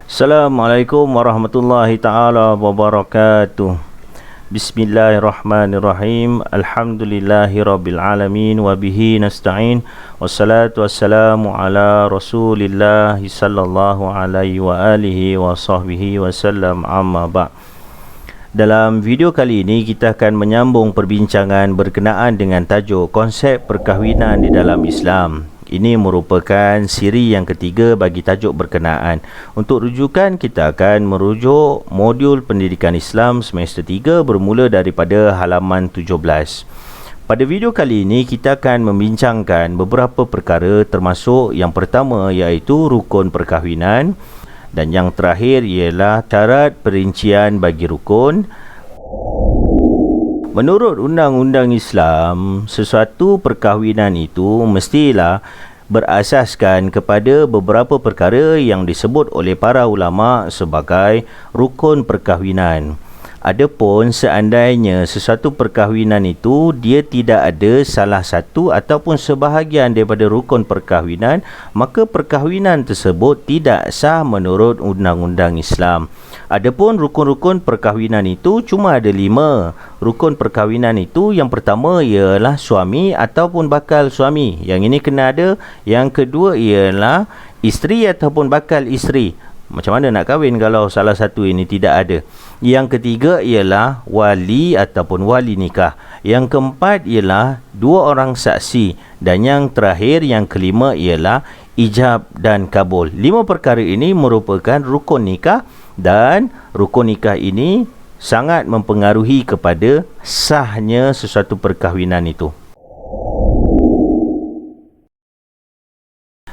Assalamualaikum warahmatullahi ta'ala wabarakatuh. Bismillahirrahmanirrahim. Alhamdulillahi rabbil alamin. Wabihi nasta'in. Wassalatu wassalamu ala rasulillah sallallahu alaihi wa alihi wa sahbihi wasallam, amma ba'. Dalam video kali ini kita akan menyambung perbincangan berkenaan dengan tajuk konsep perkahwinan di dalam Islam. Ini merupakan siri yang ketiga bagi tajuk berkenaan. Untuk rujukan, kita akan merujuk modul pendidikan Islam semester 3 bermula daripada halaman 17. Pada video kali ini, kita akan membincangkan beberapa perkara, termasuk yang pertama iaitu rukun perkahwinan, dan yang terakhir ialah syarat perincian bagi rukun. Menurut undang-undang Islam, sesuatu perkahwinan itu mestilah berasaskan kepada beberapa perkara yang disebut oleh para ulama sebagai rukun perkahwinan. Adapun seandainya sesuatu perkahwinan itu dia tidak ada salah satu ataupun sebahagian daripada rukun perkahwinan, maka perkahwinan tersebut tidak sah menurut undang-undang Islam. Adapun rukun-rukun perkahwinan itu cuma ada 5. Rukun perkahwinan itu yang pertama ialah suami ataupun bakal suami. Yang ini kena ada. Yang kedua ialah isteri ataupun bakal isteri. Macam mana nak kahwin kalau salah satu ini tidak ada? Yang ketiga ialah wali ataupun wali nikah. Yang keempat ialah 2 orang saksi. Dan yang terakhir, yang kelima ialah ijab dan kabul. 5 perkara ini merupakan rukun nikah, dan rukun nikah ini sangat mempengaruhi kepada sahnya sesuatu perkahwinan itu.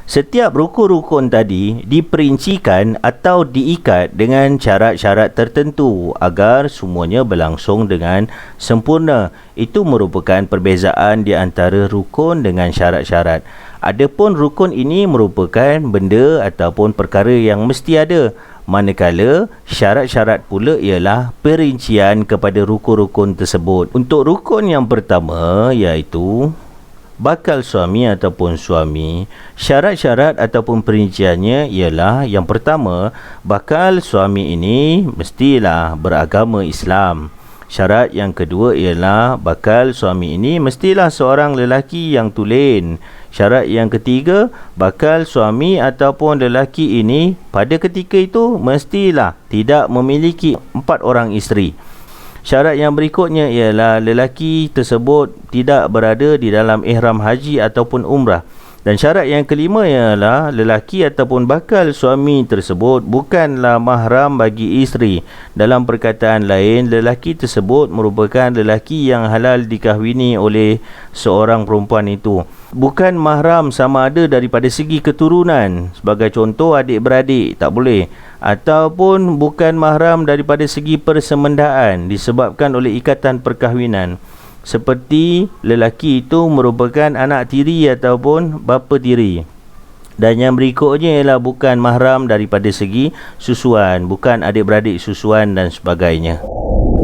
Setiap rukun-rukun tadi diperincikan atau diikat dengan syarat-syarat tertentu agar semuanya berlangsung dengan sempurna. Itu merupakan perbezaan di antara rukun dengan syarat-syarat. Adapun rukun ini merupakan benda ataupun perkara yang mesti ada, manakala syarat-syarat pula ialah perincian kepada rukun-rukun tersebut. Untuk rukun yang pertama iaitu bakal suami ataupun suami, syarat-syarat ataupun perinciannya ialah yang pertama, bakal suami ini mestilah beragama Islam. Syarat yang kedua ialah bakal suami ini mestilah seorang lelaki yang tulen. Syarat yang ketiga, bakal suami ataupun lelaki ini pada ketika itu mestilah tidak memiliki 4 orang isteri. Syarat yang berikutnya ialah lelaki tersebut tidak berada di dalam ihram haji ataupun umrah. Dan syarat yang kelima ialah lelaki ataupun bakal suami tersebut bukanlah mahram bagi isteri. Dalam perkataan lain, lelaki tersebut merupakan lelaki yang halal dikahwini oleh seorang perempuan itu. Bukan mahram sama ada daripada segi keturunan, sebagai contoh adik-beradik, tak boleh. Ataupun bukan mahram daripada segi persemendaan disebabkan oleh ikatan perkahwinan. Seperti lelaki itu merupakan anak tiri ataupun bapa tiri. Dan yang berikutnya ialah bukan mahram daripada segi susuan, bukan adik-beradik susuan dan sebagainya.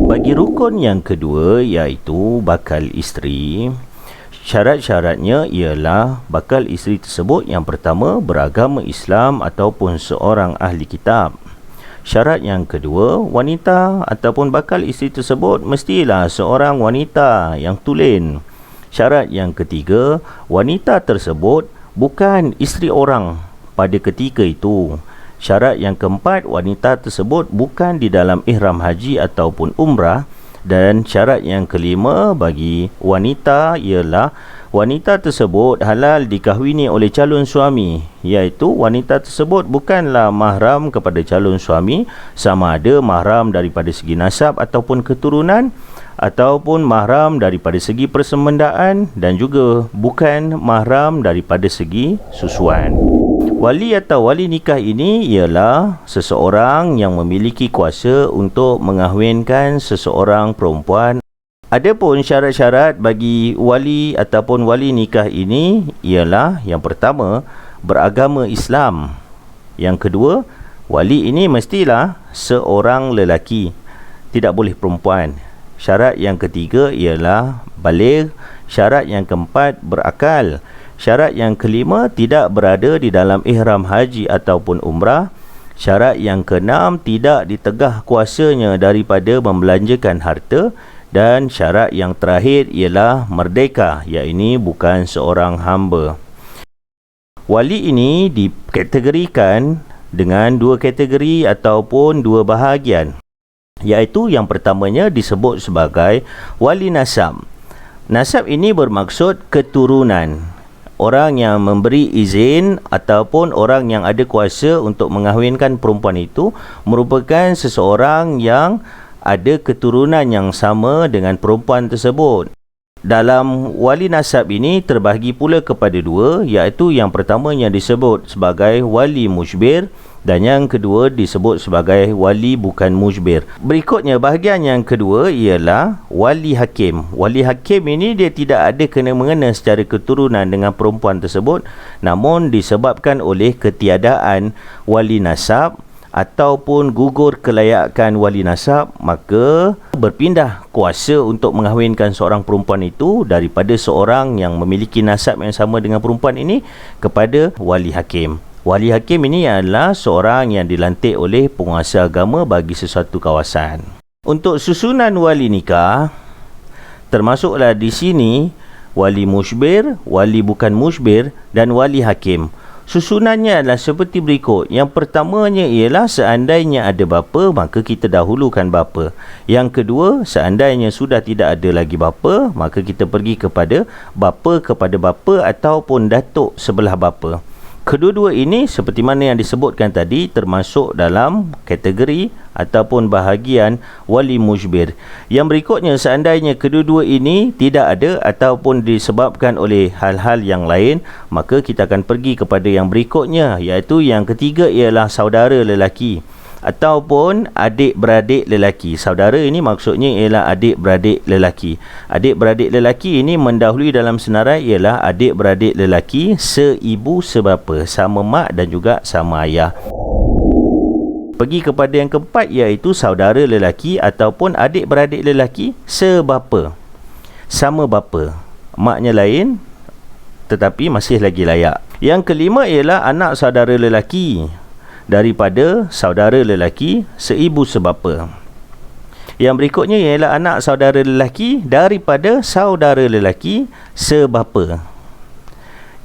Bagi rukun yang kedua iaitu bakal isteri, syarat-syaratnya ialah bakal isteri tersebut yang pertama beragama Islam ataupun seorang ahli kitab. Syarat yang kedua, wanita ataupun bakal isteri tersebut mestilah seorang wanita yang tulen. Syarat yang ketiga, wanita tersebut bukan isteri orang pada ketika itu. Syarat yang keempat, wanita tersebut bukan di dalam ihram haji ataupun umrah. Dan syarat yang kelima bagi wanita ialah wanita tersebut halal dikahwini oleh calon suami, iaitu wanita tersebut bukanlah mahram kepada calon suami, sama ada mahram daripada segi nasab ataupun keturunan, ataupun mahram daripada segi persemendaan, dan juga bukan mahram daripada segi susuan. Wali atau wali nikah ini ialah seseorang yang memiliki kuasa untuk mengahwinkan seseorang perempuan. Adapun syarat-syarat bagi wali ataupun wali nikah ini ialah yang pertama, beragama Islam. Yang kedua, wali ini mestilah seorang lelaki, tidak boleh perempuan. Syarat yang ketiga ialah baligh. Syarat yang keempat, berakal. Syarat yang kelima, tidak berada di dalam ihram haji ataupun umrah. Syarat yang keenam, tidak ditegah kuasanya daripada membelanjakan harta. Dan syarat yang terakhir ialah merdeka, iaitu bukan seorang hamba. Wali ini dikategorikan dengan dua kategori ataupun dua bahagian, iaitu yang pertamanya disebut sebagai wali nasab. Nasab ini bermaksud keturunan. Orang yang memberi izin ataupun orang yang ada kuasa untuk mengahwinkan perempuan itu merupakan seseorang yang ada keturunan yang sama dengan perempuan tersebut. Dalam wali nasab ini terbahagi pula kepada dua, iaitu yang pertamanya disebut sebagai wali mujbir dan yang kedua disebut sebagai wali bukan mujbir. Berikutnya bahagian yang kedua ialah wali hakim. Wali hakim ini dia tidak ada kena-mengena secara keturunan dengan perempuan tersebut, namun disebabkan oleh ketiadaan wali nasab ataupun gugur kelayakan wali nasab, maka berpindah kuasa untuk mengahwinkan seorang perempuan itu daripada seorang yang memiliki nasab yang sama dengan perempuan ini kepada wali hakim. Wali hakim ini adalah seorang yang dilantik oleh penguasa agama bagi sesuatu kawasan. Untuk susunan wali nikah, termasuklah di sini wali mujbir, wali bukan mujbir dan wali hakim. Susunannya adalah seperti berikut. Yang pertamanya ialah seandainya ada bapa, maka kita dahulukan bapa. Yang kedua, seandainya sudah tidak ada lagi bapa, maka kita pergi kepada bapa ataupun datuk sebelah bapa. Kedua-dua ini seperti mana yang disebutkan tadi termasuk dalam kategori ataupun bahagian wali mujbir. Yang berikutnya, seandainya kedua-dua ini tidak ada ataupun disebabkan oleh hal-hal yang lain, maka kita akan pergi kepada yang berikutnya, iaitu yang ketiga ialah saudara lelaki ataupun adik-beradik lelaki. Saudara ini maksudnya ialah adik-beradik lelaki. Adik-beradik lelaki ini mendahului dalam senarai ialah adik-beradik lelaki seibu sebapa, sama mak dan juga sama ayah. Pergi kepada yang keempat, iaitu saudara lelaki ataupun adik-beradik lelaki sebapa, sama bapa, maknya lain tetapi masih lagi layak. Yang kelima ialah anak saudara lelaki daripada saudara lelaki seibu sebapa. Yang berikutnya ialah anak saudara lelaki daripada saudara lelaki sebapa.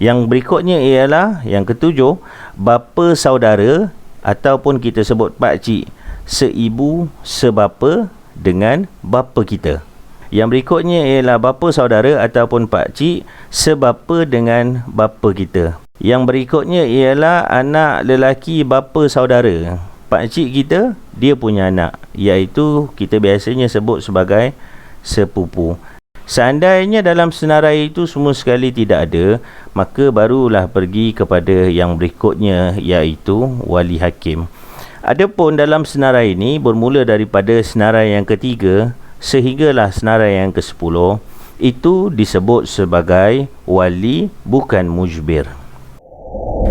Yang berikutnya ialah yang ketujuh, bapa saudara ataupun kita sebut pakcik seibu sebapa dengan bapa kita. Yang berikutnya ialah bapa saudara ataupun pakcik sebapa dengan bapa kita. Yang berikutnya ialah anak lelaki bapa saudara. Pakcik kita, dia punya anak, iaitu kita biasanya sebut sebagai sepupu. Seandainya dalam senarai itu semua sekali tidak ada, maka barulah pergi kepada yang berikutnya, iaitu wali hakim. Adapun dalam senarai ini bermula daripada senarai yang ketiga sehinggalah senarai yang ke-10, itu disebut sebagai wali bukan mujbir.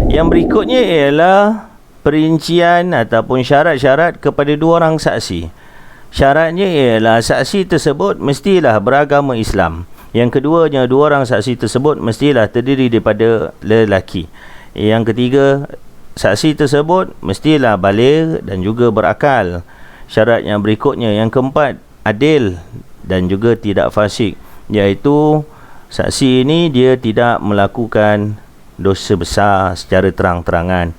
Yang berikutnya ialah perincian ataupun syarat-syarat kepada dua orang saksi. Syaratnya ialah saksi tersebut mestilah beragama Islam. Yang keduanya, dua orang saksi tersebut mestilah terdiri daripada lelaki. Yang ketiga, saksi tersebut mestilah baligh dan juga berakal. Syarat yang berikutnya, yang keempat, adil dan juga tidak fasik, iaitu saksi ini dia tidak melakukan dosa besar secara terang-terangan.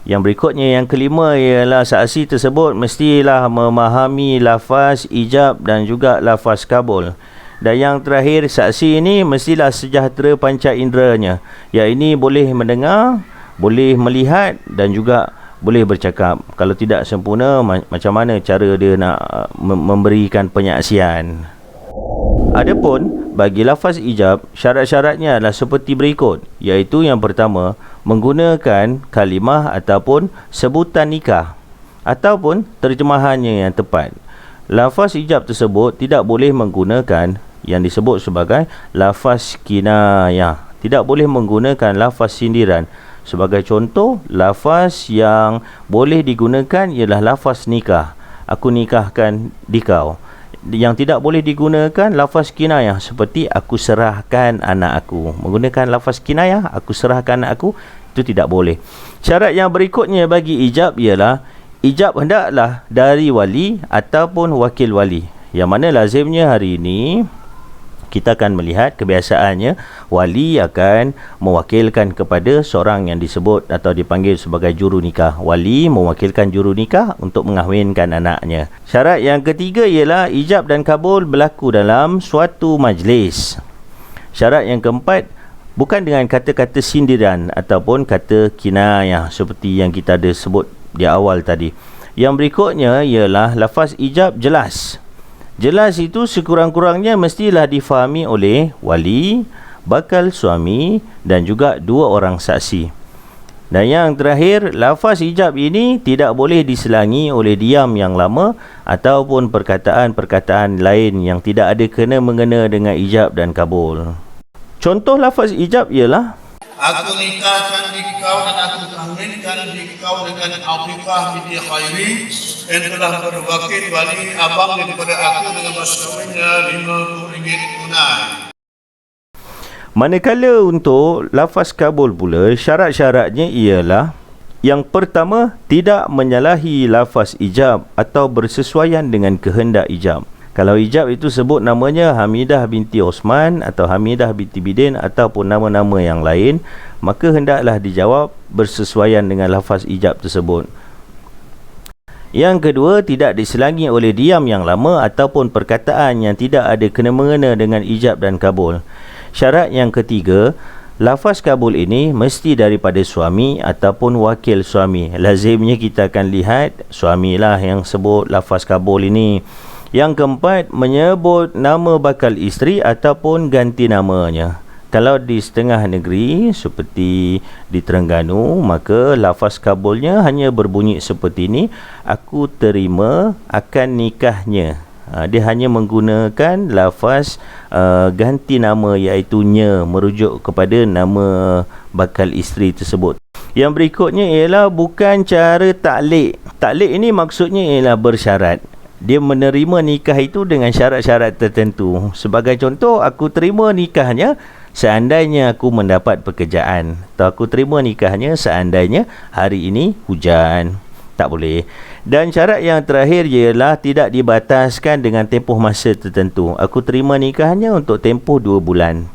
Yang berikutnya, yang kelima ialah saksi tersebut mestilah memahami lafaz ijab dan juga lafaz kabul. Dan yang terakhir, saksi ini mestilah sejahtera panca inderanya, iaitu boleh mendengar, boleh melihat dan juga boleh bercakap. Kalau tidak sempurna, macam mana cara dia nak memberikan penyaksian. Adapun bagi lafaz ijab, syarat-syaratnya adalah seperti berikut, iaitu yang pertama, menggunakan kalimah ataupun sebutan nikah ataupun terjemahannya yang tepat. Lafaz ijab tersebut tidak boleh menggunakan yang disebut sebagai lafaz kinayah, tidak boleh menggunakan lafaz sindiran. Sebagai contoh, lafaz yang boleh digunakan ialah lafaz nikah. Aku nikahkan dikau. Yang tidak boleh digunakan lafaz kinayah seperti aku serahkan anak aku. Menggunakan lafaz kinayah, aku serahkan anak aku, itu tidak boleh. Syarat yang berikutnya bagi ijab ialah ijab hendaklah dari wali ataupun wakil wali. Yang mana lazimnya hari ini kita akan melihat kebiasaannya wali akan mewakilkan kepada seorang yang disebut atau dipanggil sebagai juru nikah. Wali mewakilkan juru nikah untuk mengahwinkan anaknya. Syarat yang ketiga ialah ijab dan kabul berlaku dalam suatu majlis. Syarat yang keempat, bukan dengan kata-kata sindiran ataupun kata kinayah seperti yang kita ada sebut di awal tadi. Yang berikutnya ialah lafaz ijab jelas. Jelas itu sekurang-kurangnya mestilah difahami oleh wali, bakal suami dan juga dua orang saksi. Dan yang terakhir, lafaz ijab ini tidak boleh diselangi oleh diam yang lama ataupun perkataan-perkataan lain yang tidak ada kena-mengena dengan ijab dan kabul. Contoh lafaz ijab ialah aku nikahkan di kau dan aku kahwinkan di kau dengan Afifah binti Khairi yang telah berwakil wali abang daripada aku dengan mas kawinnya RM50 tunai. Manakala untuk lafaz kabul pula, syarat-syaratnya ialah yang pertama, tidak menyalahi lafaz ijab atau bersesuaian dengan kehendak ijab. Kalau ijab itu sebut namanya Hamidah binti Osman atau Hamidah binti Bidin ataupun nama-nama yang lain, maka hendaklah dijawab bersesuaian dengan lafaz ijab tersebut. Yang kedua, tidak diselangi oleh diam yang lama ataupun perkataan yang tidak ada kena-mengena dengan ijab dan kabul. Syarat yang ketiga, lafaz kabul ini mesti daripada suami ataupun wakil suami. Lazimnya kita akan lihat suamilah yang sebut lafaz kabul ini. Yang keempat, menyebut nama bakal isteri ataupun ganti namanya. Kalau di setengah negeri seperti di Terengganu, maka lafaz kabulnya hanya berbunyi seperti ini, aku terima akan nikahnya. Dia hanya menggunakan lafaz ganti nama iaitu nya, merujuk kepada nama bakal isteri tersebut. Yang berikutnya ialah bukan cara taklik. Taklik ini maksudnya ialah bersyarat. Dia menerima nikah itu dengan syarat-syarat tertentu. Sebagai contoh, aku terima nikahnya seandainya aku mendapat pekerjaan. Atau aku terima nikahnya seandainya hari ini hujan. Tak boleh. Dan syarat yang terakhir ialah tidak dibataskan dengan tempoh masa tertentu. Aku terima nikahnya untuk tempoh 2 bulan.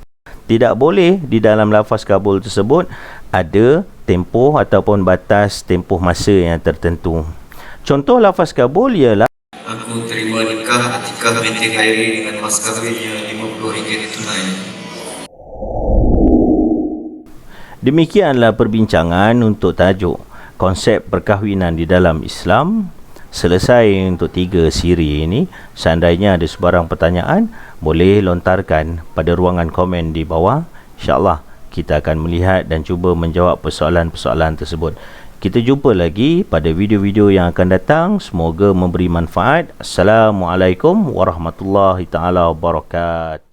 Tidak boleh di dalam lafaz kabul tersebut ada tempoh ataupun batas tempoh masa yang tertentu. Contoh lafaz kabul ialah aku terima nikah Atikah binti Khairi dengan mas kawinnya RM50 tunai. Demikianlah perbincangan untuk tajuk konsep perkahwinan di dalam Islam. Selesai untuk 3 siri ini. Seandainya ada sebarang pertanyaan, boleh lontarkan pada ruangan komen di bawah. InsyaAllah kita akan melihat dan cuba menjawab persoalan-persoalan tersebut. Kita jumpa lagi pada video-video yang akan datang. Semoga memberi manfaat. Assalamualaikum warahmatullahi taala wabarakatuh.